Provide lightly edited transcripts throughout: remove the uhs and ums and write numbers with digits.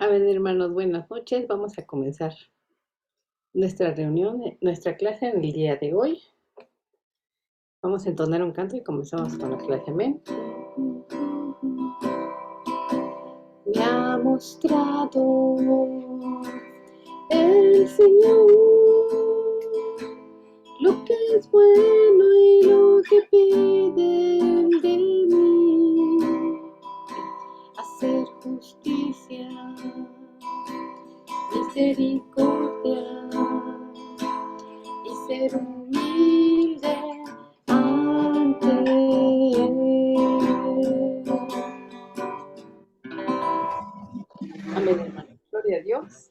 A ver, hermanos, buenas noches. Vamos a comenzar nuestra reunión, nuestra clase en el día de hoy. Vamos a entonar un canto y comenzamos con la clase. Amén. Me ha mostrado el Señor lo que es bueno y lo que piden de mí, hacer justicia, misericordia y ser humilde ante Él. Amén, hermano. Gloria a Dios.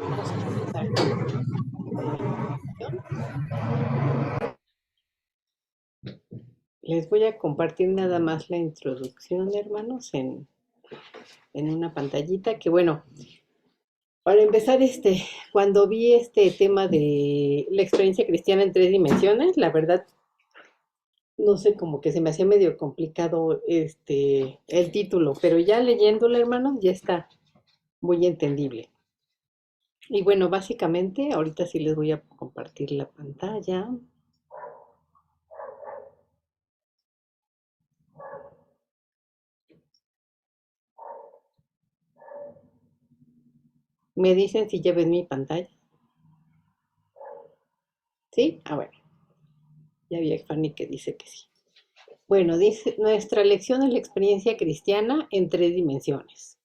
Vamos a empezar con la oración. Les voy a compartir nada más la introducción, hermanos, en una pantallita que, bueno, para empezar, cuando vi este tema de la experiencia cristiana en 3 dimensiones, la verdad, no sé, como que se me hacía medio complicado el título, pero ya leyéndolo, hermanos, ya está muy entendible. Y bueno, básicamente, ahorita sí les voy a compartir la pantalla. Me dicen si ya ven mi pantalla. ¿Sí? Ah, bueno, ya vi a Fanny que dice que sí. Bueno, dice, nuestra lección es la experiencia cristiana en 3 dimensiones.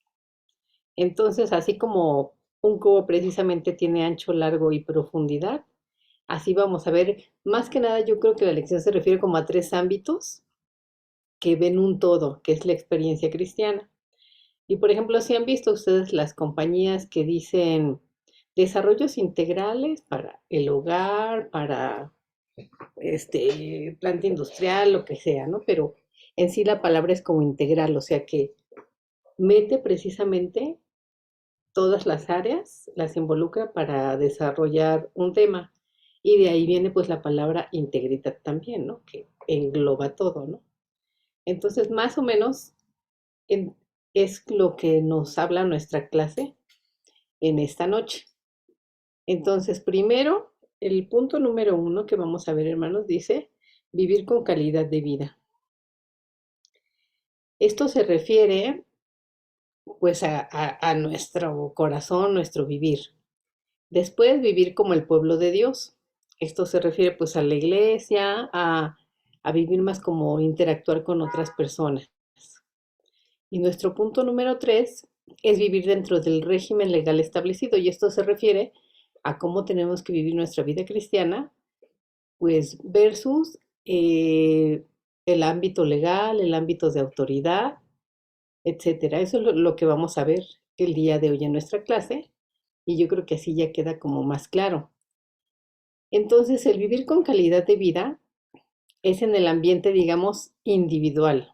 Entonces, así como un cubo precisamente tiene ancho, largo y profundidad, así vamos a ver, más que nada yo creo que la lección se refiere como a 3 ámbitos que ven un todo, que es la experiencia cristiana. Y por ejemplo, si han visto ustedes las compañías que dicen desarrollos integrales para el hogar, para planta industrial, lo que sea, ¿no? Pero en sí la palabra es como integral, o sea que mete precisamente todas las áreas, las involucra para desarrollar un tema. Y de ahí viene pues la palabra integridad también, ¿no? Que engloba todo, ¿no? Entonces, más o menos en- es lo que nos habla nuestra clase en esta noche. Entonces, primero, el punto número 1 que vamos a ver, hermanos, dice vivir con calidad de vida. Esto se refiere pues a nuestro corazón, nuestro vivir. Después, vivir como el pueblo de Dios. Esto se refiere pues a la iglesia, a vivir más como interactuar con otras personas. Y nuestro punto número 3 es vivir dentro del régimen legal establecido. Y esto se refiere a cómo tenemos que vivir nuestra vida cristiana, pues versus el ámbito legal, el ámbito de autoridad, etcétera. Eso es lo que vamos a ver el día de hoy en nuestra clase. Y yo creo que así ya queda como más claro. Entonces, el vivir con calidad de vida es en el ambiente, digamos, individual.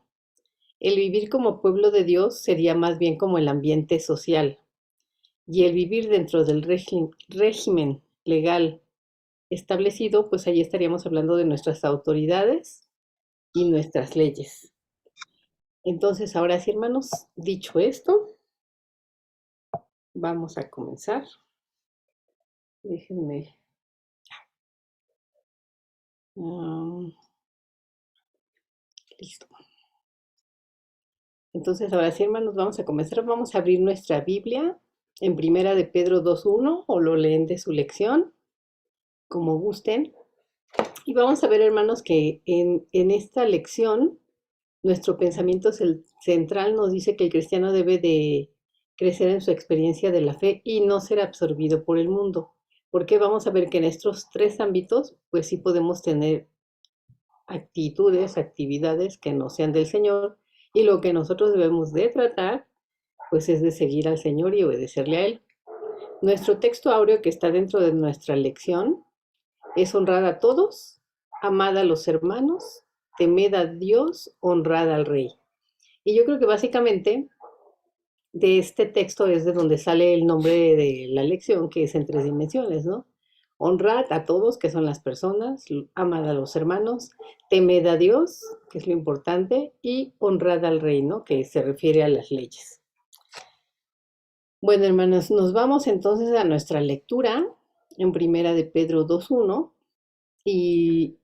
El vivir como pueblo de Dios sería más bien como el ambiente social. Y el vivir dentro del régimen legal establecido, pues ahí estaríamos hablando de nuestras autoridades y nuestras leyes. Entonces, ahora sí, hermanos, dicho esto, vamos a comenzar. Déjenme. Listo. Entonces, ahora sí, hermanos, vamos a comenzar. Vamos a abrir nuestra Biblia en Primera de Pedro 2:1 o lo leen de su lección, como gusten. Y vamos a ver, hermanos, que en esta lección nuestro pensamiento central nos dice que el cristiano debe de crecer en su experiencia de la fe y no ser absorbido por el mundo. Porque vamos a ver que en estos 3 ámbitos, pues sí podemos tener actitudes, actividades que no sean del Señor, y lo que nosotros debemos de tratar, pues es de seguir al Señor y obedecerle a Él. Nuestro texto áureo que está dentro de nuestra lección es honrar a todos, amad a los hermanos, temed a Dios, honrad al Rey. Y yo creo que básicamente de este texto es de donde sale el nombre de la lección, que es en 3 dimensiones, ¿no? Honrad a todos, que son las personas, amad a los hermanos, temed a Dios, que es lo importante, y honrad al rey, ¿no? Que se refiere a las leyes. Bueno, hermanos, nos vamos entonces a nuestra lectura en Primera de Pedro 2:1 y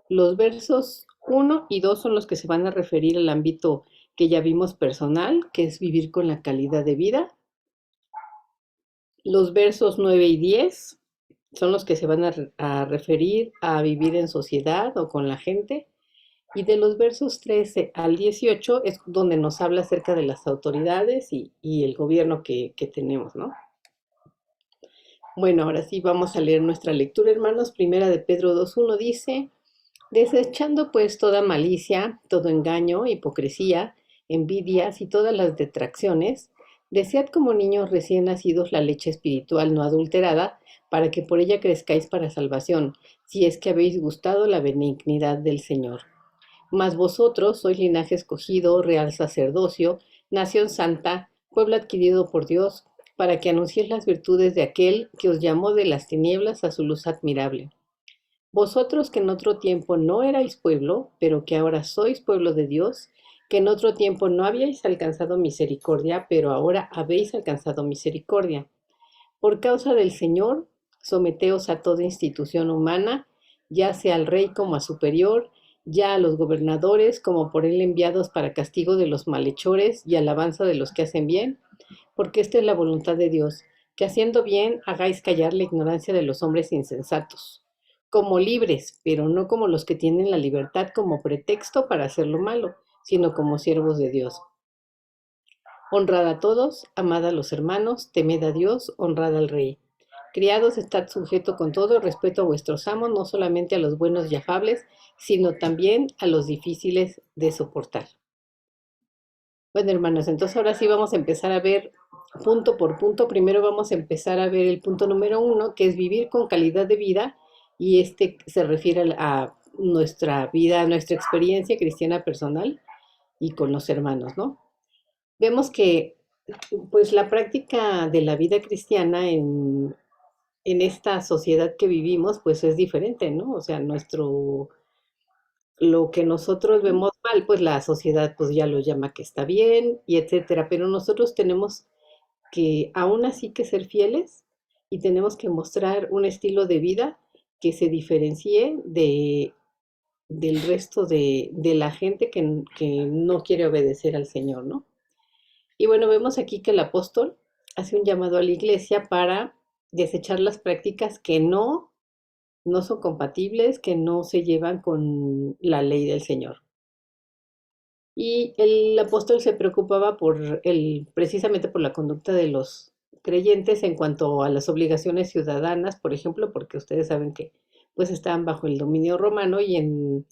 los versos 1 y 2 son los que se van a referir al ámbito que ya vimos personal, que es vivir con la calidad de vida. Los versos 9 y 10 son los que se van a referir a vivir en sociedad o con la gente. Y de los versos 13 al 18 es donde nos habla acerca de las autoridades y el gobierno que tenemos, ¿no? Bueno, ahora sí vamos a leer nuestra lectura, hermanos. Primera de Pedro 2:1 dice, desechando pues toda malicia, todo engaño, hipocresía, envidias y todas las detracciones, desead como niños recién nacidos la leche espiritual no adulterada, para que por ella crezcáis para salvación, si es que habéis gustado la benignidad del Señor. Mas vosotros sois linaje escogido, real sacerdocio, nación santa, pueblo adquirido por Dios, para que anunciéis las virtudes de aquel que os llamó de las tinieblas a su luz admirable. Vosotros que en otro tiempo no erais pueblo, pero que ahora sois pueblo de Dios, que en otro tiempo no habíais alcanzado misericordia, pero ahora habéis alcanzado misericordia. Por causa del Señor, someteos a toda institución humana, ya sea al rey como a superior, ya a los gobernadores como por él enviados para castigo de los malhechores y alabanza de los que hacen bien, porque esta es la voluntad de Dios, que haciendo bien hagáis callar la ignorancia de los hombres insensatos, como libres, pero no como los que tienen la libertad como pretexto para hacer lo malo, sino como siervos de Dios. Honrad a todos, amad a los hermanos, temed a Dios, honrad al rey. Criados, estad sujeto con todo respeto a vuestros amos, no solamente a los buenos y afables, sino también a los difíciles de soportar. Bueno, hermanos, entonces ahora sí vamos a empezar a ver punto por punto. Primero vamos a empezar a ver el punto número 1, que es vivir con calidad de vida, y este se refiere a nuestra vida, a nuestra experiencia cristiana personal y con los hermanos, ¿no? Vemos que pues la práctica de la vida cristiana en esta sociedad que vivimos pues es diferente, ¿no? O sea, lo que nosotros vemos mal, pues la sociedad pues ya lo llama que está bien y etcétera, pero nosotros tenemos que aún así que ser fieles y tenemos que mostrar un estilo de vida que se diferencie del resto de la gente que no quiere obedecer al Señor, ¿no? Y bueno, vemos aquí que el apóstol hace un llamado a la iglesia para desechar las prácticas que no son compatibles, que no se llevan con la ley del Señor. Y el apóstol se preocupaba precisamente por la conducta de los creyentes en cuanto a las obligaciones ciudadanas, por ejemplo, porque ustedes saben que pues estaban bajo el dominio romano y en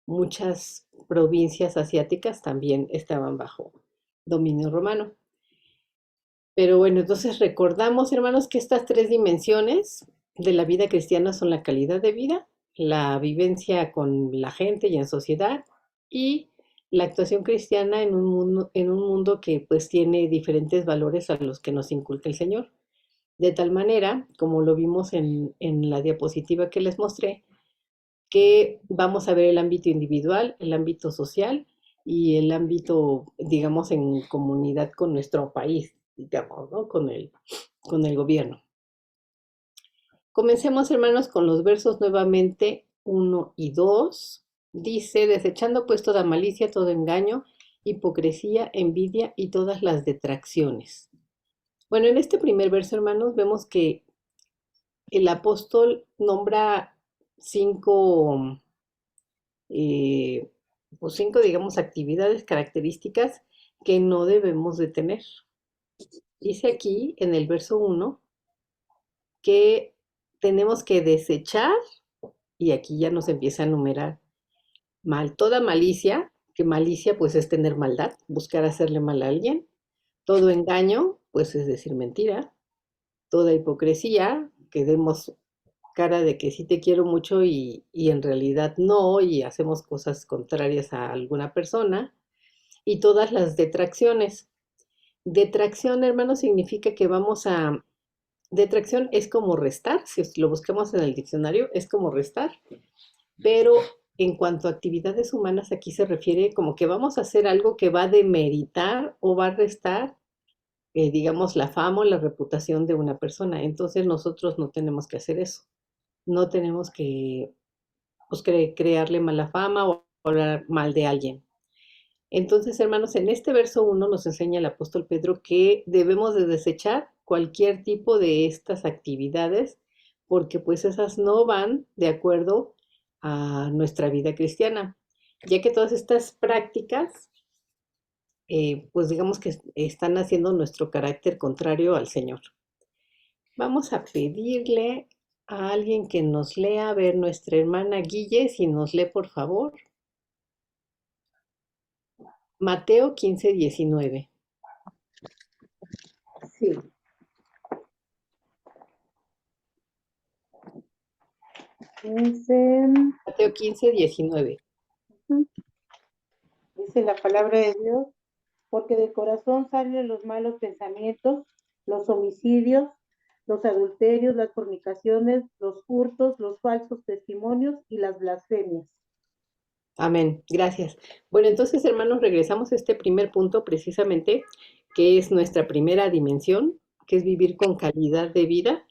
muchas provincias asiáticas también estaban bajo dominio romano. Pero bueno, entonces recordamos, hermanos, que estas tres dimensiones de la vida cristiana son la calidad de vida, la vivencia con la gente y en sociedad, y la actuación cristiana en un mundo que pues tiene diferentes valores a los que nos inculca el Señor. De tal manera, como lo vimos en la diapositiva que les mostré, que vamos a ver el ámbito individual, el ámbito social y el ámbito, digamos, en comunidad con nuestro país, digamos, ¿no? Con el gobierno. Comencemos, hermanos, con los versos nuevamente 1 y 2. Dice, desechando pues toda malicia, todo engaño, hipocresía, envidia y todas las detracciones. Bueno, en este primer verso, hermanos, vemos que el apóstol nombra cinco, eh, pues cinco, digamos, actividades características que no debemos de tener. Dice aquí en el verso 1 que tenemos que desechar, y aquí ya nos empieza a enumerar toda malicia, que malicia pues es tener maldad, buscar hacerle mal a alguien, todo engaño, pues es decir mentira, toda hipocresía, que demos cara de que sí te quiero mucho y en realidad no, y hacemos cosas contrarias a alguna persona, y todas las detracciones. Detracción, hermano, significa que detracción es como restar, si lo buscamos en el diccionario, es como restar, pero en cuanto a actividades humanas, aquí se refiere como que vamos a hacer algo que va a demeritar o va a restar, digamos, la fama o la reputación de una persona. Entonces nosotros no tenemos que hacer eso. No tenemos que pues, crearle mala fama o hablar mal de alguien. Entonces, hermanos, en este verso 1 nos enseña el apóstol Pedro que debemos de desechar cualquier tipo de estas actividades porque pues esas no van de acuerdo a nuestra vida cristiana, ya que todas estas prácticas, pues digamos que están haciendo nuestro carácter contrario al Señor. Vamos a pedirle a alguien que nos lea, a ver, nuestra hermana Guille, si nos lee, por favor. Mateo 15:19. Sí, dice, Mateo 15:19. dice la palabra de Dios, porque del corazón salen los malos pensamientos, los homicidios, los adulterios, las fornicaciones, los hurtos, los falsos testimonios y las blasfemias. Amén, gracias. Bueno, entonces, hermanos, regresamos a este primer punto precisamente, que es nuestra primera dimensión, que es vivir con calidad de vida,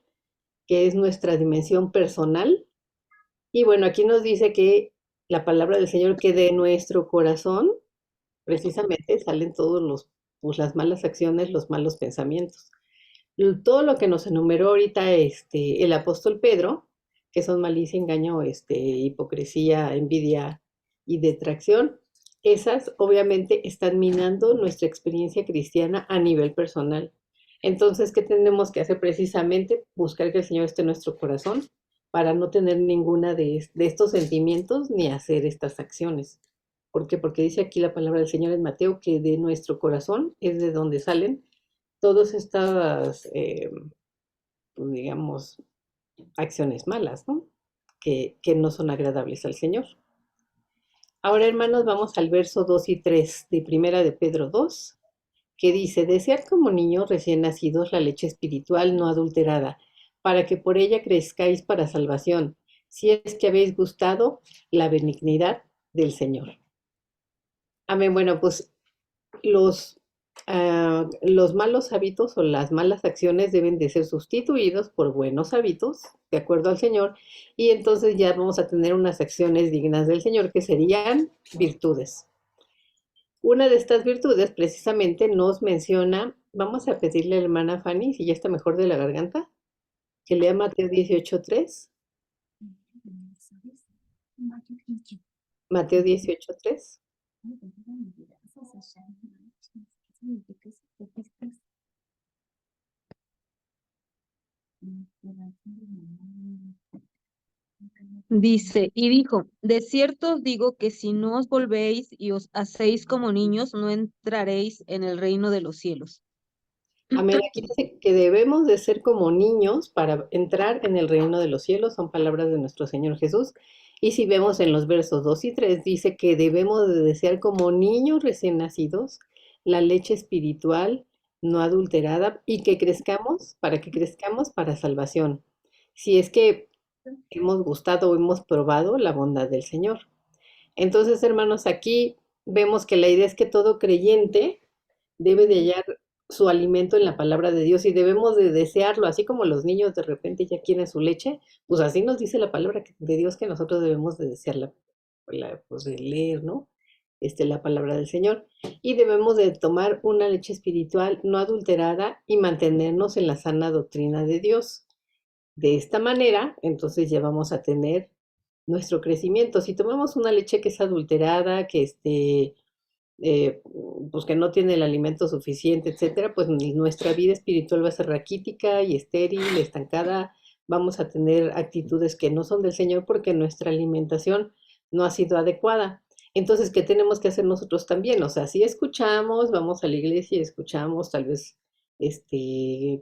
que es nuestra dimensión personal. Y bueno, aquí nos dice que la palabra del Señor, que de nuestro corazón, precisamente salen todos pues las malas acciones, los malos pensamientos. Todo lo que nos enumeró ahorita el apóstol Pedro, que son malicia, engaño, hipocresía, envidia y detracción, esas obviamente están minando nuestra experiencia cristiana a nivel personal. Entonces, ¿qué tenemos que hacer precisamente? Buscar que el Señor esté en nuestro corazón para no tener ninguna de estos sentimientos ni hacer estas acciones. ¿Por qué? Porque dice aquí la palabra del Señor en Mateo que de nuestro corazón es de donde salen todas estas, pues, digamos, acciones malas, ¿no? Que no son agradables al Señor. Ahora, hermanos, vamos al verso 2 y 3 de Primera de Pedro 2, que dice, desead como niños recién nacidos la leche espiritual no adulterada, para que por ella crezcáis para salvación, si es que habéis gustado la benignidad del Señor. Amén. Bueno, pues los, los malos hábitos o las malas acciones deben de ser sustituidos por buenos hábitos, de acuerdo al Señor, y entonces ya vamos a tener unas acciones dignas del Señor que serían virtudes. Una de estas virtudes precisamente nos menciona, vamos a pedirle a la hermana Fanny, si ya está mejor de la garganta, que lea Mateo 18:3. Mateo 18:3. Dice, y dijo, de cierto os digo que si no os volvéis y os hacéis como niños, no entraréis en el reino de los cielos. Amén. Aquí dice que debemos de ser como niños para entrar en el reino de los cielos, son palabras de nuestro Señor Jesús. Y si vemos en los versos 2 y 3, dice que debemos de desear como niños recién nacidos la leche espiritual no adulterada y que crezcamos para salvación. Si es que hemos gustado o hemos probado la bondad del Señor. Entonces, hermanos, aquí vemos que la idea es que todo creyente debe de hallar su alimento en la palabra de Dios y debemos de desearlo, así como los niños de repente ya quieren su leche, pues así nos dice la palabra de Dios que nosotros debemos de desearla, pues de leer, ¿no? La palabra del Señor. Y debemos de tomar una leche espiritual no adulterada y mantenernos en la sana doctrina de Dios. De esta manera, entonces ya vamos a tener nuestro crecimiento. Si tomamos una leche que es adulterada, que eh, pues que no tiene el alimento suficiente, etcétera, pues nuestra vida espiritual va a ser raquítica y estéril, estancada, vamos a tener actitudes que no son del Señor porque nuestra alimentación no ha sido adecuada. Entonces, ¿qué tenemos que hacer nosotros también? O sea, si escuchamos, vamos a la iglesia, escuchamos, tal vez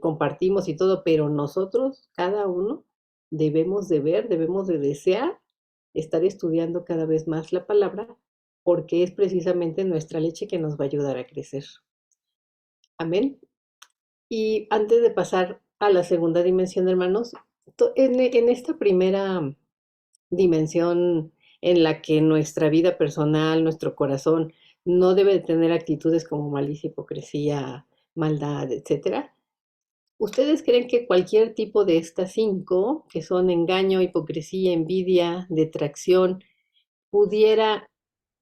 compartimos y todo, pero nosotros, cada uno, debemos de ver, debemos de desear estar estudiando cada vez más la palabra porque es precisamente nuestra leche que nos va a ayudar a crecer. Amén. Y antes de pasar a la segunda dimensión, hermanos, en esta primera dimensión en la que nuestra vida personal, nuestro corazón, no debe de tener actitudes como malicia, hipocresía, maldad, etcétera. ¿Ustedes creen que cualquier tipo de estas cinco, que son engaño, hipocresía, envidia, detracción, pudiera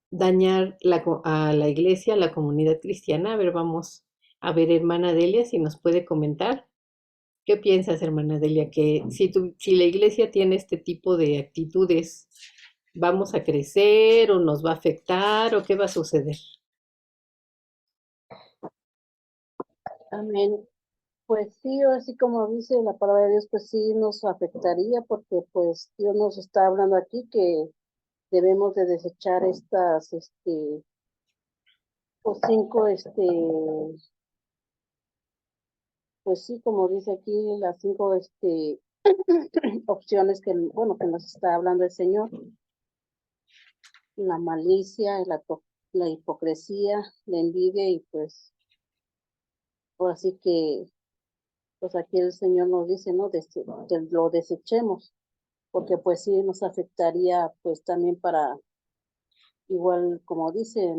dañar a la iglesia, a la comunidad cristiana? A ver, vamos a ver, hermana Delia, si nos puede comentar. ¿Qué piensas, hermana Delia? Que si la iglesia tiene este tipo de actitudes, ¿vamos a crecer o nos va a afectar o qué va a suceder? Amén. Pues sí, así como dice la palabra de Dios, pues sí nos afectaría porque pues Dios nos está hablando aquí que debemos de desechar estas, pues cinco, pues sí, como dice aquí, las cinco, opciones que, bueno, que nos está hablando el Señor. La malicia, la hipocresía, la envidia y pues, así que, pues aquí el Señor nos dice, ¿no? Que lo desechemos, porque pues sí nos afectaría pues también para, igual como dice,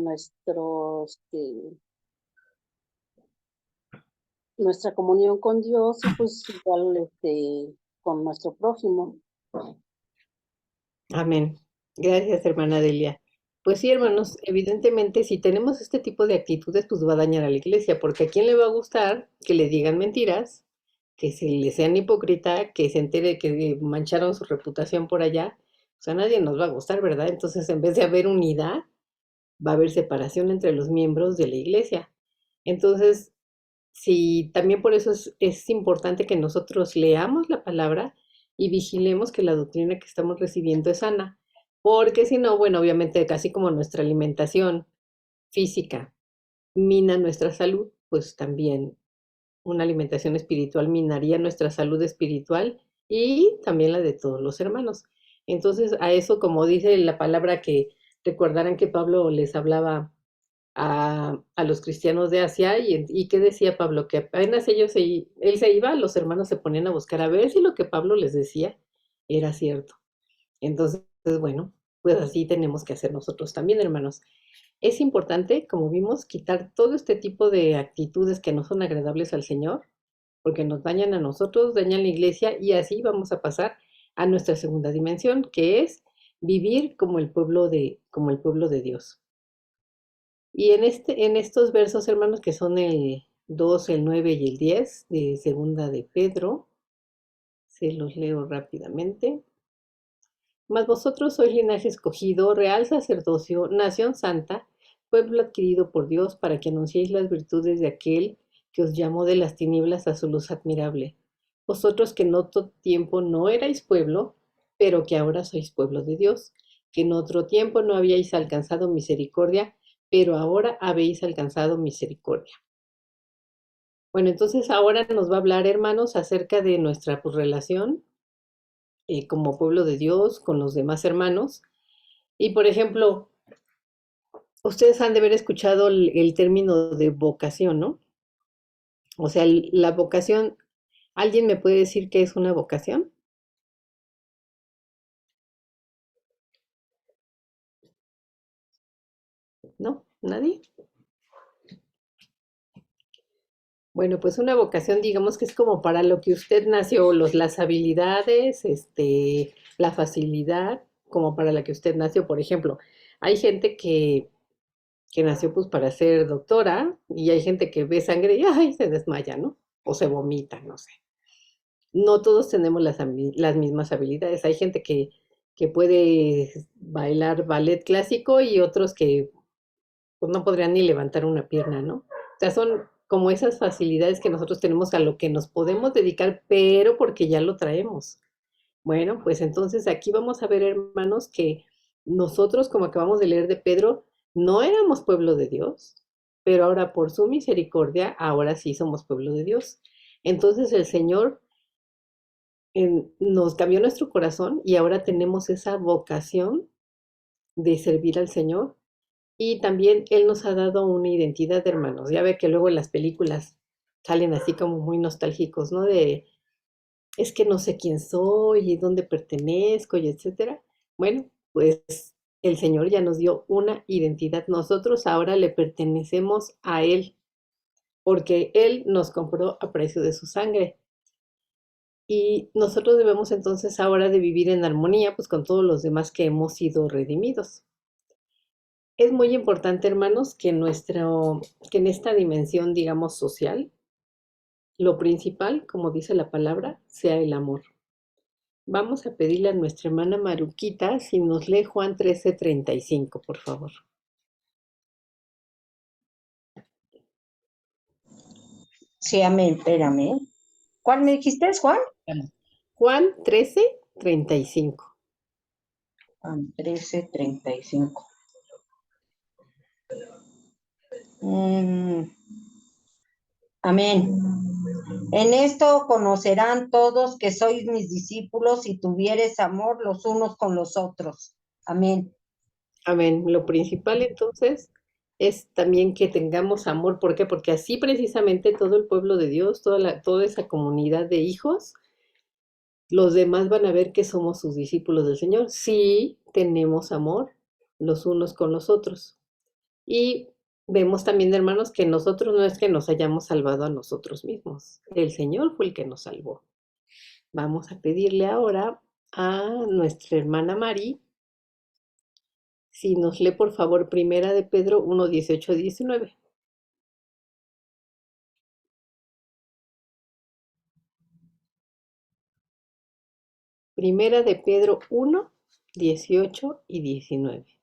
nuestra comunión con Dios y pues igual con nuestro prójimo. Amén. Gracias, hermana Delia. Pues sí, hermanos, evidentemente si tenemos este tipo de actitudes, pues va a dañar a la iglesia, porque ¿a quién le va a gustar que le digan mentiras, que se le sean hipócrita, que se entere que mancharon su reputación por allá? O sea, a nadie nos va a gustar, ¿verdad? Entonces, en vez de haber unidad, va a haber separación entre los miembros de la iglesia. Entonces, sí, también por eso es importante que nosotros leamos la palabra y vigilemos que la doctrina que estamos recibiendo es sana, porque si no, bueno, obviamente casi como nuestra alimentación física mina nuestra salud, pues también una alimentación espiritual minaría nuestra salud espiritual y también la de todos los hermanos. Entonces, a eso, como dice la palabra, que recordarán que Pablo les hablaba a los cristianos de Asia y qué decía Pablo, que apenas él se iba, los hermanos se ponían a buscar a ver si lo que Pablo les decía era cierto. Entonces, bueno, pues así tenemos que hacer nosotros también, hermanos. Es importante, como vimos, quitar todo este tipo de actitudes que no son agradables al Señor, porque nos dañan a nosotros, dañan la iglesia y así vamos a pasar a nuestra segunda dimensión, que es vivir como el pueblo de Dios. Y en estos versos, hermanos, que son el 2, el 9 y el 10 de Segunda de Pedro, se los leo rápidamente. Mas vosotros sois linaje escogido, real sacerdocio, nación santa, pueblo adquirido por Dios, para que anunciéis las virtudes de aquel que os llamó de las tinieblas a su luz admirable. Vosotros que en otro tiempo no erais pueblo, pero que ahora sois pueblo de Dios, que en otro tiempo no habíais alcanzado misericordia, pero ahora habéis alcanzado misericordia. Bueno, entonces ahora nos va a hablar, hermanos, acerca de nuestra relación como pueblo de Dios con los demás hermanos. Y por ejemplo, ustedes han de haber escuchado el término de vocación, ¿no? O sea, la vocación, ¿alguien me puede decir qué es una vocación? ¿No? ¿Nadie? Bueno, pues una vocación, digamos que es como para lo que usted nació, las habilidades, la facilidad, como para la que usted nació. Por ejemplo, hay gente que nació pues para ser doctora y hay gente que ve sangre y ¡ay! Se desmaya, ¿no? O se vomita, no sé. No todos tenemos las mismas habilidades. Hay gente que puede bailar ballet clásico y otros que pues, no podrían ni levantar una pierna, ¿no? O sea, son como esas facilidades que nosotros tenemos a lo que nos podemos dedicar, pero porque ya lo traemos. Bueno, pues entonces aquí vamos a ver, hermanos, que nosotros, como acabamos de leer de Pedro, no éramos pueblo de Dios, pero ahora por su misericordia, ahora sí somos pueblo de Dios. Entonces el Señor nos cambió nuestro corazón y ahora tenemos esa vocación de servir al Señor y también Él nos ha dado una identidad de hermanos. Ya ve que luego en las películas salen así como muy nostálgicos, ¿no? Es que no sé quién soy y dónde pertenezco y etcétera. Bueno, pues el Señor ya nos dio una identidad. Nosotros ahora le pertenecemos a Él, porque Él nos compró a precio de su sangre. Y nosotros debemos entonces ahora de vivir en armonía, pues con todos los demás que hemos sido redimidos. Es muy importante, hermanos, que que en esta dimensión, digamos, social, lo principal, como dice la palabra, sea el amor. Vamos a pedirle a nuestra hermana Maruquita si nos lee Juan 13:35, por favor. Sí, amén, espérame. ¿Cuál me dijiste, Juan? Juan 13:35. Juan 13:35. Amén. En esto conocerán todos que sois mis discípulos si tuvieres amor los unos con los otros. Amén. Amén. Lo principal entonces es también que tengamos amor. ¿Por qué? Porque así precisamente todo el pueblo de Dios, toda esa comunidad de hijos, los demás van a ver que somos sus discípulos del Señor. Sí, tenemos amor los unos con los otros. Y vemos también, hermanos, que nosotros no es que nos hayamos salvado a nosotros mismos. El Señor fue el que nos salvó. Vamos a pedirle ahora a nuestra hermana Mari si nos lee por favor Primera de Pedro 1:18-19. Primera de Pedro 1:18-19.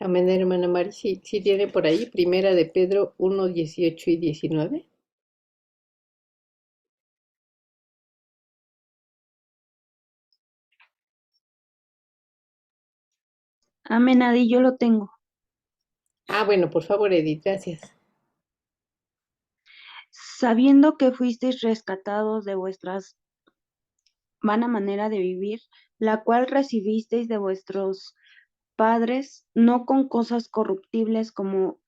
Amén, hermana Mari. Sí, sí tiene por ahí Primera de Pedro 1:18-19. Amén, Adi, yo lo tengo. Ah, bueno, por favor, Edith, gracias. Sabiendo que fuisteis rescatados de vuestras vana manera de vivir, la cual recibisteis de vuestros padres, no con cosas corruptibles como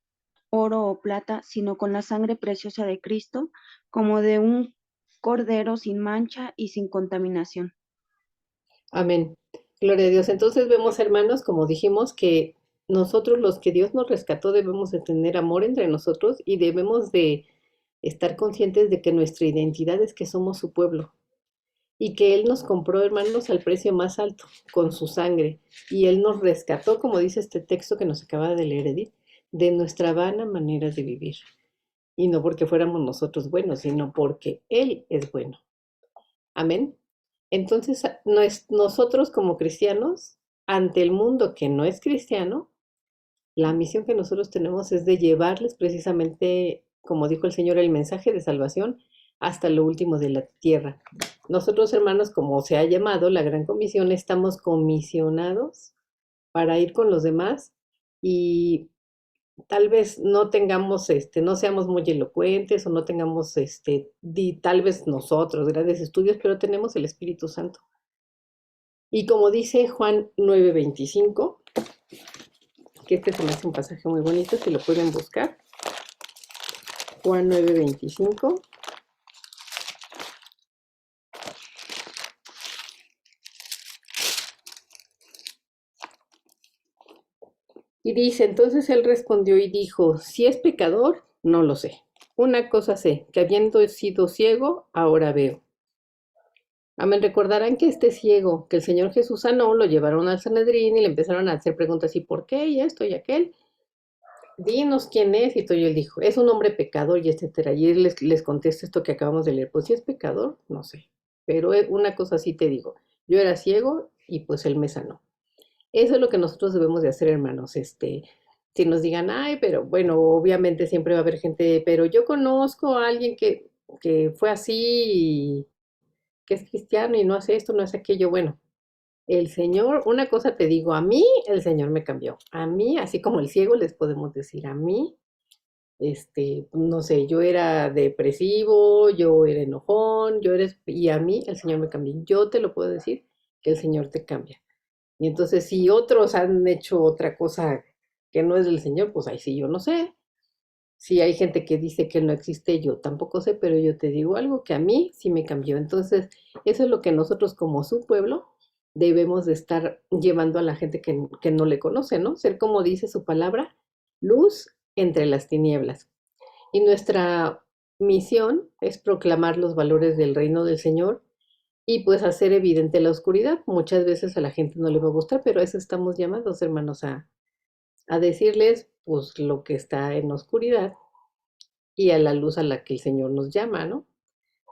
oro o plata, sino con la sangre preciosa de Cristo, como de un cordero sin mancha y sin contaminación. Amén. Gloria a Dios. Entonces vemos, hermanos, como dijimos, que nosotros los que Dios nos rescató debemos de tener amor entre nosotros y debemos de estar conscientes de que nuestra identidad es que somos su pueblo y que Él nos compró, hermanos, al precio más alto, con su sangre. Y Él nos rescató, como dice este texto que nos acaba de leer Edith, de nuestra vana manera de vivir. Y no porque fuéramos nosotros buenos, sino porque Él es bueno. Amén. Entonces, nosotros como cristianos, ante el mundo que no es cristiano, la misión que nosotros tenemos es de llevarles precisamente, como dijo el Señor, el mensaje de salvación hasta lo último de la tierra. Nosotros, hermanos, como se ha llamado la Gran Comisión, estamos comisionados para ir con los demás y tal vez no tengamos, no seamos muy elocuentes o no tengamos, tal vez nosotros grandes estudios, pero tenemos el Espíritu Santo. Y como dice Juan 9:25, que este se me hace un pasaje muy bonito, si lo pueden buscar. Juan 9:25. Y dice, entonces él respondió y dijo, si es pecador, no lo sé. Una cosa sé, que habiendo sido ciego, ahora veo. Amén, recordarán que este ciego que el Señor Jesús sanó, lo llevaron al Sanedrín y le empezaron a hacer preguntas, ¿y por qué? Y esto y aquel. Dinos quién es, y todo, y él dijo, es un hombre pecador, y etcétera. Y él les contesta esto que acabamos de leer, pues si es pecador, no sé. Pero una cosa sí te digo, yo era ciego y pues él me sanó. Eso es lo que nosotros debemos de hacer, hermanos. Si nos digan, ay, pero bueno, obviamente siempre va a haber gente, pero yo conozco a alguien que fue así, y que es cristiano y no hace esto, no hace aquello. Bueno, el Señor, una cosa te digo, a mí el Señor me cambió. A mí, así como el ciego, les podemos decir, a mí, no sé, yo era depresivo, yo era enojón, y a mí el Señor me cambió. Yo te lo puedo decir que el Señor te cambia. Y entonces, si otros han hecho otra cosa que no es del Señor, pues ahí sí yo no sé. Si hay gente que dice que no existe, yo tampoco sé, pero yo te digo algo que a mí sí me cambió. Entonces, eso es lo que nosotros como su pueblo debemos de estar llevando a la gente que no le conoce, ¿no? Ser como dice su palabra, luz entre las tinieblas. Y nuestra misión es proclamar los valores del reino del Señor y pues hacer evidente la oscuridad. Muchas veces a la gente no le va a gustar, pero a eso estamos llamados, hermanos, a decirles pues lo que está en oscuridad y a la luz a la que el Señor nos llama, ¿no?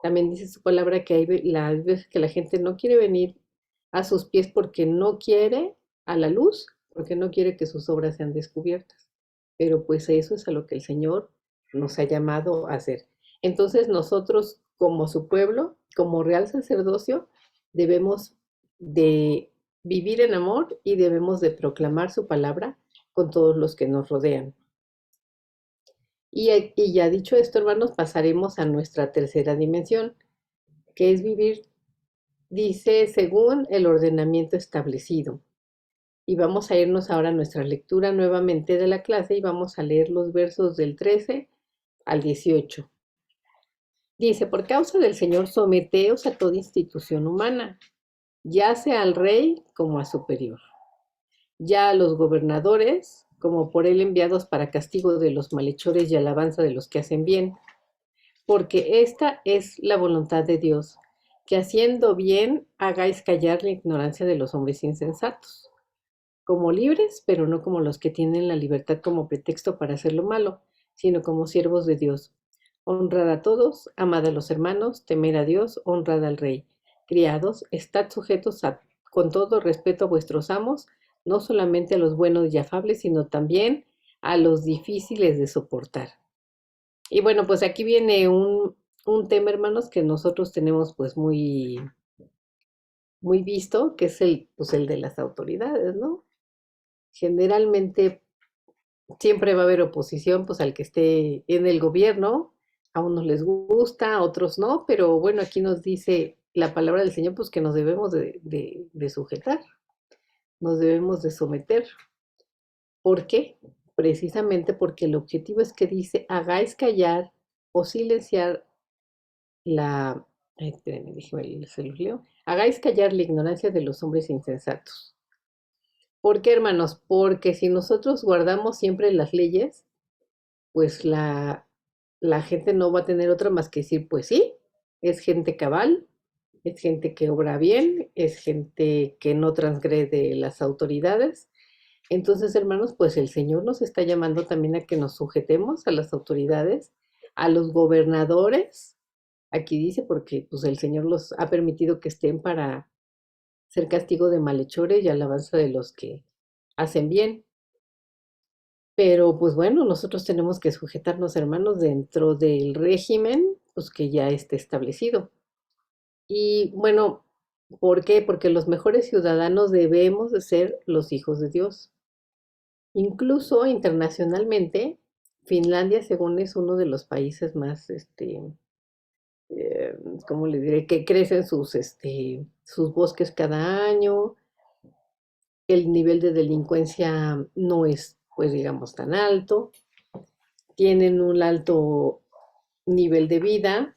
También dice su palabra que hay las veces que la gente no quiere venir a sus pies porque no quiere a la luz, porque no quiere que sus obras sean descubiertas. Pero pues eso es a lo que el Señor nos ha llamado a hacer. Entonces nosotros como su pueblo, como real sacerdocio, debemos de vivir en amor y debemos de proclamar su palabra con todos los que nos rodean. Y ya dicho esto, hermanos, pasaremos a nuestra tercera dimensión, que es vivir, dice, según el ordenamiento establecido. Y vamos a irnos ahora a nuestra lectura nuevamente de la clase y vamos a leer los versos del 13 al 18. Dice, por causa del Señor, someteos a toda institución humana, ya sea al rey como a superior, ya a los gobernadores como por él enviados para castigo de los malhechores y alabanza de los que hacen bien, porque esta es la voluntad de Dios, que haciendo bien hagáis callar la ignorancia de los hombres insensatos, como libres, pero no como los que tienen la libertad como pretexto para hacer lo malo, sino como siervos de Dios. Honrad a todos, amad a los hermanos, temed a Dios, honrad al rey. Criados, estad sujetos con todo respeto a vuestros amos, no solamente a los buenos y afables, sino también a los difíciles de soportar. Y bueno, pues aquí viene un tema, hermanos, que nosotros tenemos pues muy visto, que es pues el de las autoridades, ¿no? Generalmente siempre va a haber oposición pues al que esté en el gobierno, a unos les gusta, a otros no, pero bueno, aquí nos dice la palabra del Señor pues que nos debemos de sujetar, nos debemos de someter. ¿Por qué? Precisamente porque el objetivo es que dice, hagáis callar o silenciar la, espérenme, déjeme, se los leo. Hagáis callar la ignorancia de los hombres insensatos. ¿Por qué, hermanos? Porque si nosotros guardamos siempre las leyes, pues la gente no va a tener otra más que decir, pues sí, es gente cabal, es gente que obra bien, es gente que no transgrede las autoridades. Entonces, hermanos, pues el Señor nos está llamando también a que nos sujetemos a las autoridades, a los gobernadores. Aquí dice, porque pues el Señor los ha permitido que estén para ser castigo de malhechores y alabanza de los que hacen bien. Pero pues bueno, nosotros tenemos que sujetarnos, hermanos, dentro del régimen, pues que ya esté establecido. Y bueno, ¿por qué? Porque los mejores ciudadanos debemos de ser los hijos de Dios. Incluso internacionalmente, Finlandia, según es uno de los países más, ¿cómo le diré? Que crecen sus bosques cada año, el nivel de delincuencia no es, pues digamos, tan alto, tienen un alto nivel de vida.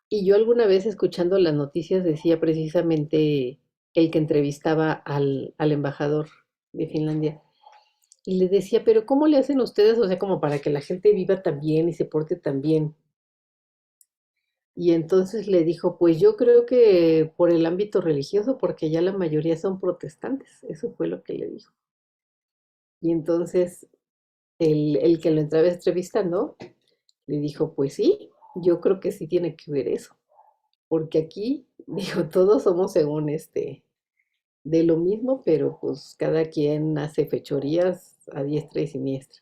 Y yo alguna vez escuchando las noticias decía precisamente el que entrevistaba al embajador de Finlandia, y le decía, pero ¿cómo le hacen ustedes, o sea, como para que la gente viva tan bien y se porte tan bien? Y entonces le dijo, pues yo creo que por el ámbito religioso, porque ya la mayoría son protestantes. Eso fue lo que le dijo. Y entonces el que lo estaba entrevistando le dijo, pues sí, yo creo que sí tiene que ver eso. Porque aquí, dijo, todos somos según de lo mismo, pero pues cada quien hace fechorías a diestra y siniestra.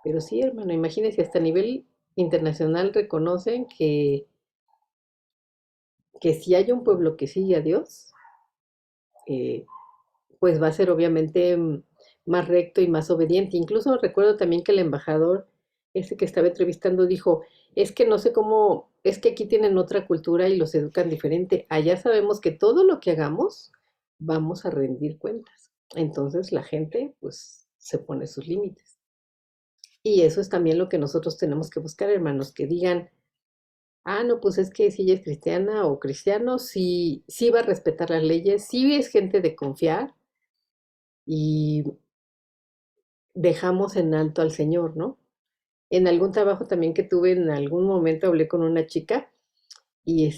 Pero sí, hermano, imagínense, hasta a nivel internacional reconocen que si hay un pueblo que sigue a Dios, eh, pues va a ser obviamente más recto y más obediente. Incluso recuerdo también que el embajador, ese que estaba entrevistando, dijo, es que no sé cómo es que aquí tienen otra cultura y los educan diferente. Allá sabemos que todo lo que hagamos vamos a rendir cuentas. Entonces la gente pues se pone sus límites. Y eso es también lo que nosotros tenemos que buscar, hermanos, que digan, ah, no, pues es que si ella es cristiana o cristiano, sí, sí va a respetar las leyes, sí es gente de confiar y dejamos en alto al Señor, ¿no? En algún trabajo también que tuve, en algún momento hablé con una chica y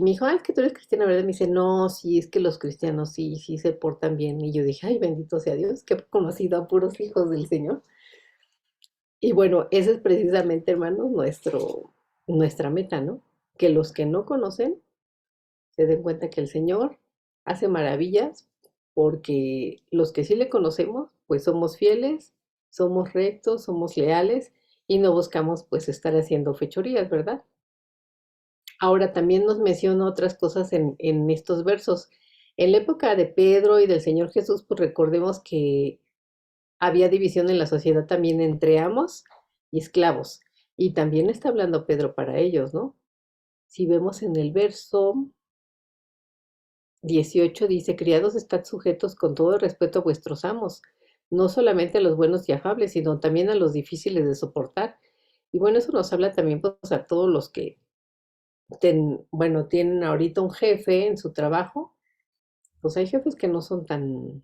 me dijo, ah, es que tú eres cristiana, ¿verdad? Me dice, no, sí, es que los cristianos sí, sí se portan bien. Y yo dije, ay, bendito sea Dios, que he conocido a puros hijos del Señor. Y bueno, ese es precisamente, hermanos, nuestra meta, ¿no? Que los que no conocen se den cuenta que el Señor hace maravillas, porque los que sí le conocemos, pues somos fieles, somos rectos, somos leales y no buscamos pues estar haciendo fechorías, ¿verdad? Ahora también nos menciona otras cosas en estos versos. En la época de Pedro y del Señor Jesús, pues recordemos que había división en la sociedad también entre amos y esclavos. Y también está hablando Pedro para ellos, ¿no? Si vemos en el verso 18 dice, criados, estad sujetos con todo respeto a vuestros amos, no solamente a los buenos y afables, sino también a los difíciles de soportar. Y bueno, eso nos habla también pues, a todos los que bueno, tienen ahorita un jefe en su trabajo. Pues hay jefes que no son tan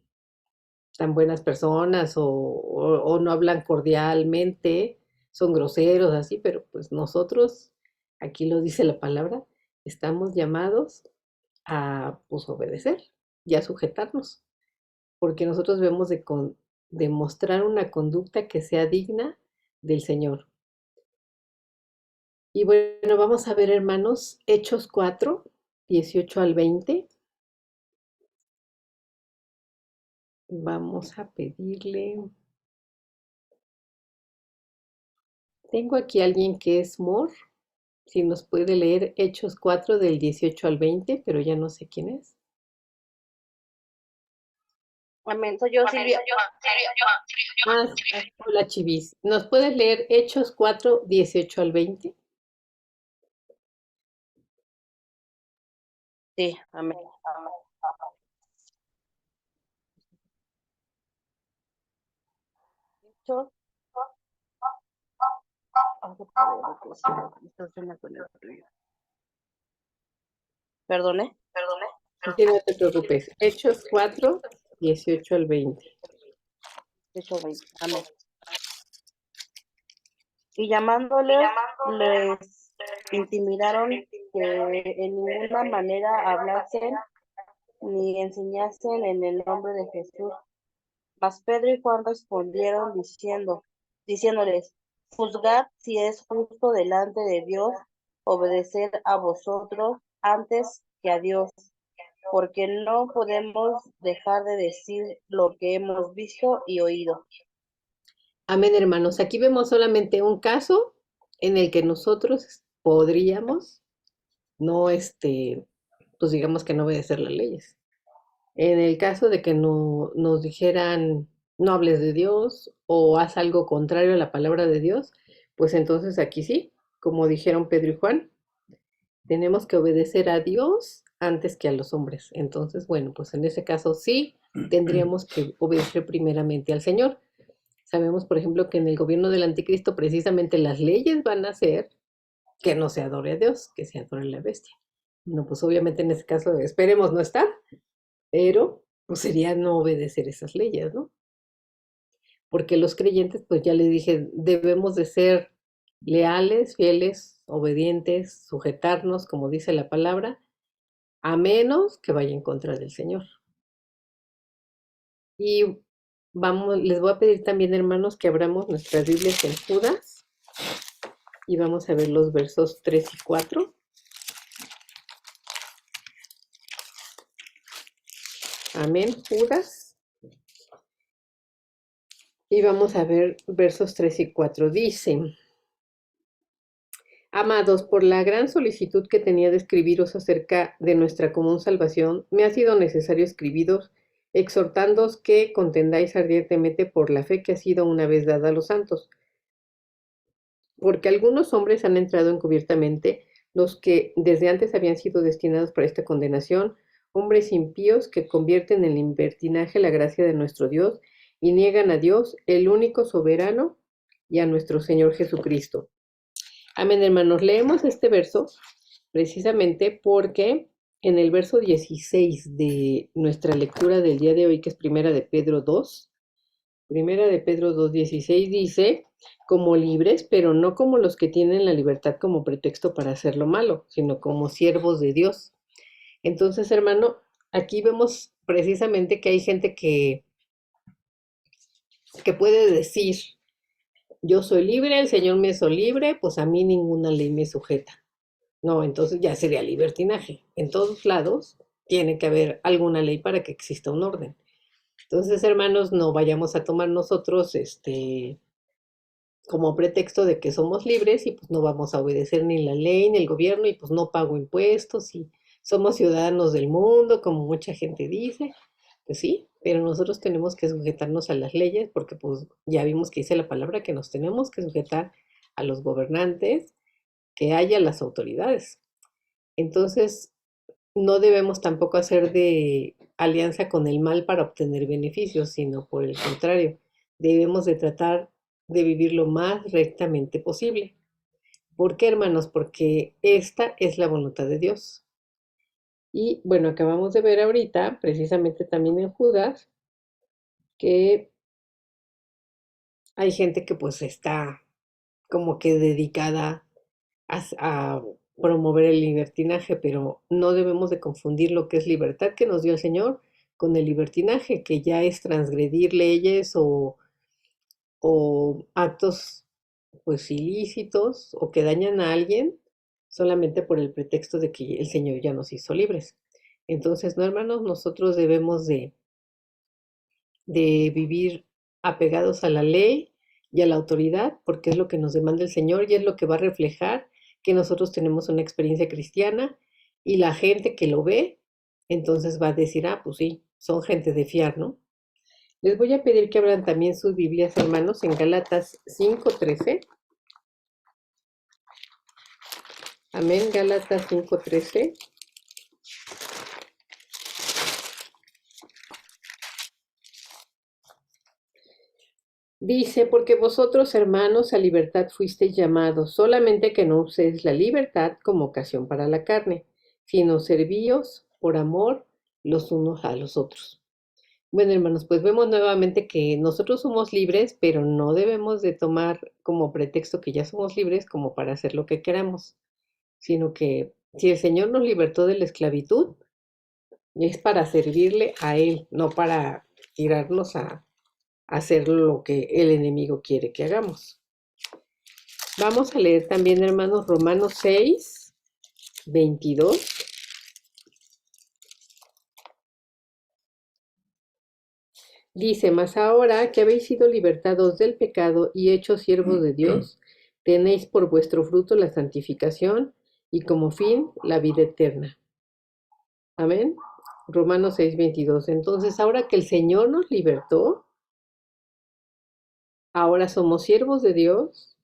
buenas personas o no hablan cordialmente, son groseros, así, pero pues nosotros, aquí lo dice la palabra, estamos llamados a pues obedecer y a sujetarnos, porque nosotros debemos de mostrar una conducta que sea digna del Señor. Y bueno, vamos a ver, hermanos, Hechos 4, 18 al 20. Vamos a pedirle. Tengo aquí a alguien que es Mor, si nos puede leer Hechos 4 del 18 al 20, pero ya no sé quién es. Amén. Soy yo, Silvia. Ah, hola Chivis. ¿Nos puedes leer Hechos 4, 18 al 20? Sí, amén. Hechos. Perdone. Sí, no te preocupes. Hechos 4, 18 al 20. Hechos 20. Amén. Y llamándoles, les intimidaron que en ninguna manera hablasen ni enseñasen en el nombre de Jesús. Mas Pedro y Juan respondieron diciéndoles, juzgad si es justo delante de Dios obedecer a vosotros antes que a Dios, porque no podemos dejar de decir lo que hemos visto y oído. Amén, hermanos. Aquí vemos solamente un caso en el que nosotros podríamos no, pues digamos que no obedecer las leyes. En el caso de que no, nos dijeran no hables de Dios o haz algo contrario a la palabra de Dios, pues entonces aquí sí, como dijeron Pedro y Juan, tenemos que obedecer a Dios antes que a los hombres. Entonces, bueno, pues en ese caso sí tendríamos que obedecer primeramente al Señor. Sabemos, por ejemplo, que en el gobierno del anticristo precisamente las leyes van a ser que no se adore a Dios, que se adore a la bestia. No, pues obviamente en ese caso esperemos no estar, pero pues sería no obedecer esas leyes, ¿no? Porque los creyentes, pues ya les dije, debemos de ser leales, fieles, obedientes, sujetarnos, como dice la palabra, a menos que vaya en contra del Señor. Y vamos, les voy a pedir también, hermanos, que abramos nuestras Biblias en Judas y vamos a ver los versos 3 y 4. Amén, Judas. Y vamos a ver versos 3 y 4. Dice, amados, por la gran solicitud que tenía de escribiros acerca de nuestra común salvación, me ha sido necesario escribiros, exhortándoos que contendáis ardientemente por la fe que ha sido una vez dada a los santos. Porque algunos hombres han entrado encubiertamente, los que desde antes habían sido destinados para esta condenación, hombres impíos que convierten en libertinaje la gracia de nuestro Dios y niegan a Dios, el único soberano, y a nuestro Señor Jesucristo. Amén, hermanos. Leemos este verso precisamente porque en el verso 16 de nuestra lectura del día de hoy, que es Primera de Pedro 2, Primera de Pedro 2:16 dice, como libres, pero no como los que tienen la libertad como pretexto para hacer lo malo, sino como siervos de Dios. Entonces, hermano, aquí vemos precisamente que hay gente que puede decir, yo soy libre, el Señor me hizo libre, pues a mí ninguna ley me sujeta. No, entonces ya sería libertinaje. En todos lados tiene que haber alguna ley para que exista un orden. Entonces, hermanos, no vayamos a tomar nosotros como pretexto de que somos libres y pues no vamos a obedecer ni la ley ni el gobierno y pues no pago impuestos y somos ciudadanos del mundo, como mucha gente dice. Pues sí, pero nosotros tenemos que sujetarnos a las leyes porque pues ya vimos que dice la palabra que nos tenemos que sujetar a los gobernantes, que haya las autoridades. Entonces, no debemos tampoco hacer de alianza con el mal para obtener beneficios, sino por el contrario, debemos de tratar de vivir lo más rectamente posible. ¿Por qué, hermanos? Porque esta es la voluntad de Dios. Y bueno, acabamos de ver ahorita, precisamente también en Judas, que hay gente que pues está como que dedicada a promover el libertinaje, pero no debemos de confundir lo que es libertad que nos dio el Señor con el libertinaje, que ya es transgredir leyes o actos pues ilícitos o que dañan a alguien solamente por el pretexto de que el Señor ya nos hizo libres. Entonces, no, hermanos, nosotros debemos de vivir apegados a la ley y a la autoridad, porque es lo que nos demanda el Señor y es lo que va a reflejar que nosotros tenemos una experiencia cristiana y la gente que lo ve, entonces va a decir, ah, pues sí, son gente de fiar, ¿no? Les voy a pedir que abran también sus Biblias, hermanos, en Gálatas 5:13. Amén, Gálatas 5:13. Dice, porque vosotros, hermanos, a libertad fuisteis llamados, solamente que no uséis la libertad como ocasión para la carne, sino servíos por amor los unos a los otros. Bueno, hermanos, pues vemos nuevamente que nosotros somos libres, pero no debemos de tomar como pretexto que ya somos libres como para hacer lo que queramos, sino que si el Señor nos libertó de la esclavitud, es para servirle a Él, no para tirarnos a hacer lo que el enemigo quiere que hagamos. Vamos a leer también, hermanos, Romanos 6:22. Dice, mas ahora que habéis sido libertados del pecado y hechos siervos de Dios, tenéis por vuestro fruto la santificación y como fin la vida eterna. Amén. Romanos 6:22. Entonces, ahora que el Señor nos libertó, ahora somos siervos de Dios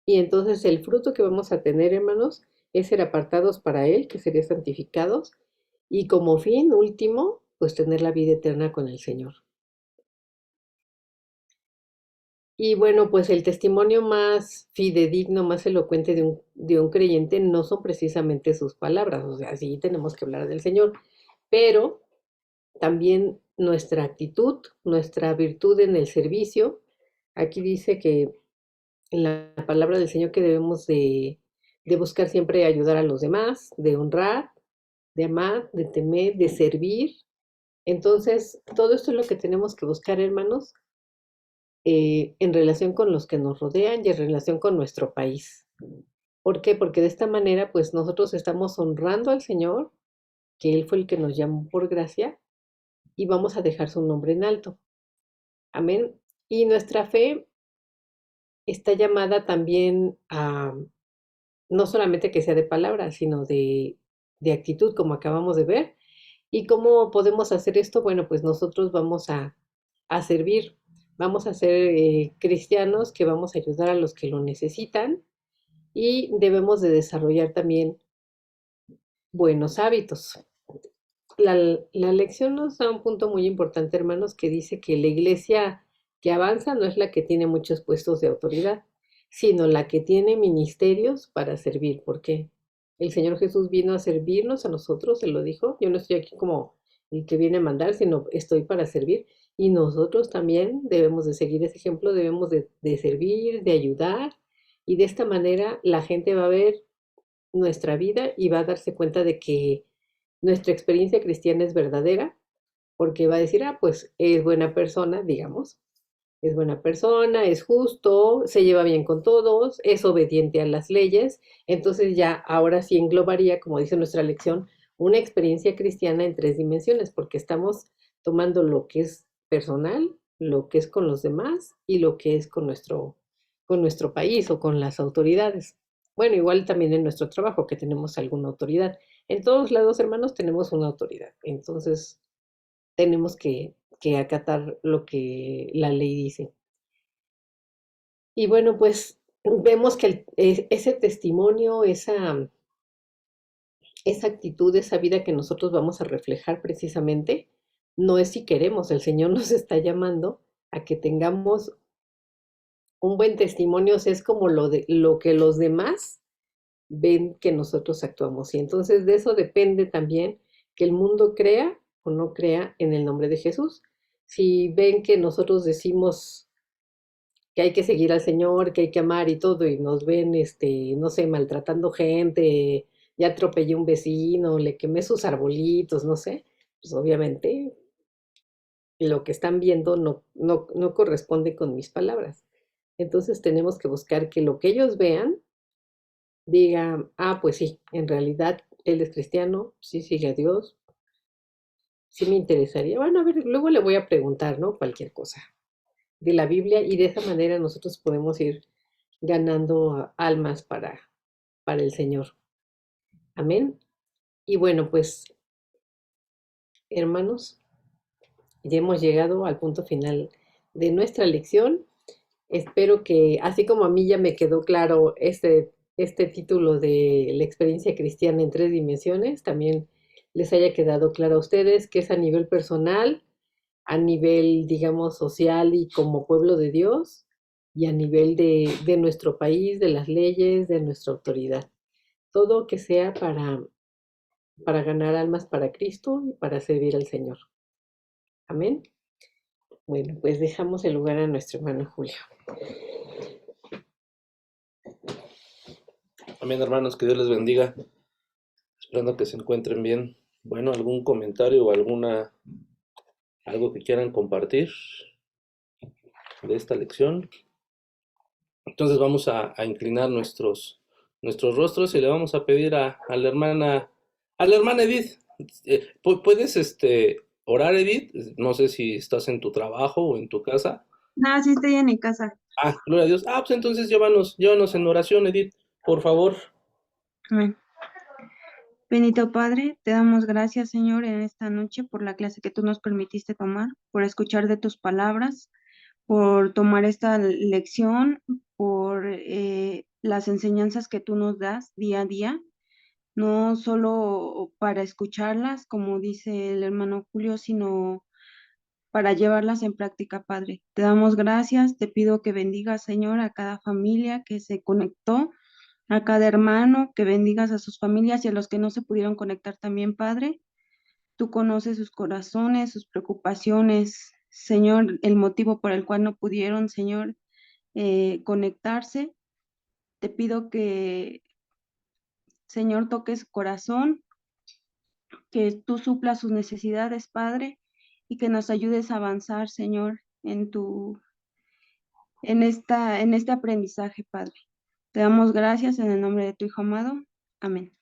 y entonces el fruto que vamos a tener, hermanos, es ser apartados para Él, que sería santificados, y como fin último, pues tener la vida eterna con el Señor. Y bueno, pues el testimonio más fidedigno, más elocuente de un creyente no son precisamente sus palabras, o sea, sí tenemos que hablar del Señor, pero también nuestra actitud, nuestra virtud en el servicio. Aquí dice que en la palabra del Señor que debemos de buscar siempre ayudar a los demás, de honrar, de amar, de temer, de servir. Entonces, todo esto es lo que tenemos que buscar, hermanos, en relación con los que nos rodean y en relación con nuestro país. ¿Por qué? Porque de esta manera, pues nosotros estamos honrando al Señor, que Él fue el que nos llamó por gracia, y vamos a dejar su nombre en alto. Amén. Y nuestra fe está llamada también a, no solamente que sea de palabra, sino de actitud, como acabamos de ver. ¿Y cómo podemos hacer esto? Bueno, pues nosotros vamos a servir, vamos a ser cristianos que vamos a ayudar a los que lo necesitan y debemos de desarrollar también buenos hábitos. La lección nos da un punto muy importante, hermanos, que dice que la iglesia que avanza no es la que tiene muchos puestos de autoridad, sino la que tiene ministerios para servir. Porque el Señor Jesús vino a servirnos a nosotros, Él lo dijo. Yo no estoy aquí como el que viene a mandar, sino estoy para servir. Y nosotros también debemos de seguir ese ejemplo, debemos de servir, de ayudar. Y de esta manera la gente va a ver nuestra vida y va a darse cuenta de que nuestra experiencia cristiana es verdadera, porque va a decir, ah, pues es buena persona, digamos, es buena persona, es justo, se lleva bien con todos, es obediente a las leyes. Entonces ya ahora sí englobaría, como dice nuestra lección, una experiencia cristiana en 3 dimensiones, porque estamos tomando lo que es personal, lo que es con los demás y lo que es con nuestro país o con las autoridades. Bueno, igual también en nuestro trabajo, que tenemos alguna autoridad. En todos lados, hermanos, tenemos una autoridad. Entonces, tenemos que acatar lo que la ley dice. Y bueno, pues vemos que ese testimonio, esa actitud, esa vida que nosotros vamos a reflejar precisamente, no es si queremos, el Señor nos está llamando a que tengamos un buen testimonio, o sea, es como lo que los demás ven que nosotros actuamos. Y entonces de eso depende también que el mundo crea o no crea en el nombre de Jesús. Si ven que nosotros decimos que hay que seguir al Señor, que hay que amar y todo, y nos ven, no sé, maltratando gente, ya atropellé a un vecino, le quemé sus arbolitos, no sé, pues obviamente lo que están viendo no corresponde con mis palabras. Entonces tenemos que buscar que lo que ellos vean diga, ah, pues sí, en realidad él es cristiano, sí sigue a Dios, sí me interesaría. Bueno, a ver, luego le voy a preguntar, ¿no? Cualquier cosa de la Biblia y de esa manera nosotros podemos ir ganando almas para el Señor. Amén. Y bueno, pues, hermanos, ya hemos llegado al punto final de nuestra lección. Espero que, así como a mí ya me quedó claro este título de la experiencia cristiana en 3 dimensiones, también les haya quedado claro a ustedes que es a nivel personal, a nivel, digamos, social y como pueblo de Dios, y a nivel de nuestro país, de las leyes, de nuestra autoridad. Todo que sea para ganar almas para Cristo y para servir al Señor. Amén. Bueno, pues dejamos el lugar a nuestro hermano Julio. Amén, hermanos, que Dios les bendiga. Esperando que se encuentren bien. Bueno, algún comentario o algo que quieran compartir de esta lección. Entonces vamos a inclinar nuestros rostros y le vamos a pedir a la hermana Edith. ¿Puedes orar, Edith? No sé si estás en tu trabajo o en tu casa. No, sí estoy en mi casa. Ah, gloria a Dios. Ah, pues entonces llévanos en oración, Edith, por favor. Amén. Bendito Padre, te damos gracias, Señor, en esta noche por la clase que tú nos permitiste tomar, por escuchar de tus palabras, por tomar esta lección, por las enseñanzas que tú nos das día a día, no solo para escucharlas, como dice el hermano Julio, sino para llevarlas en práctica, Padre. Te damos gracias, te pido que bendigas, Señor, a cada familia que se conectó, a cada hermano, que bendigas a sus familias y a los que no se pudieron conectar también, Padre. Tú conoces sus corazones, sus preocupaciones, Señor, el motivo por el cual no pudieron, Señor, conectarse. Te pido que, Señor, toques su corazón, que tú suplas sus necesidades, Padre, y que nos ayudes a avanzar, Señor, en este aprendizaje, Padre. Te damos gracias en el nombre de tu Hijo amado. Amén.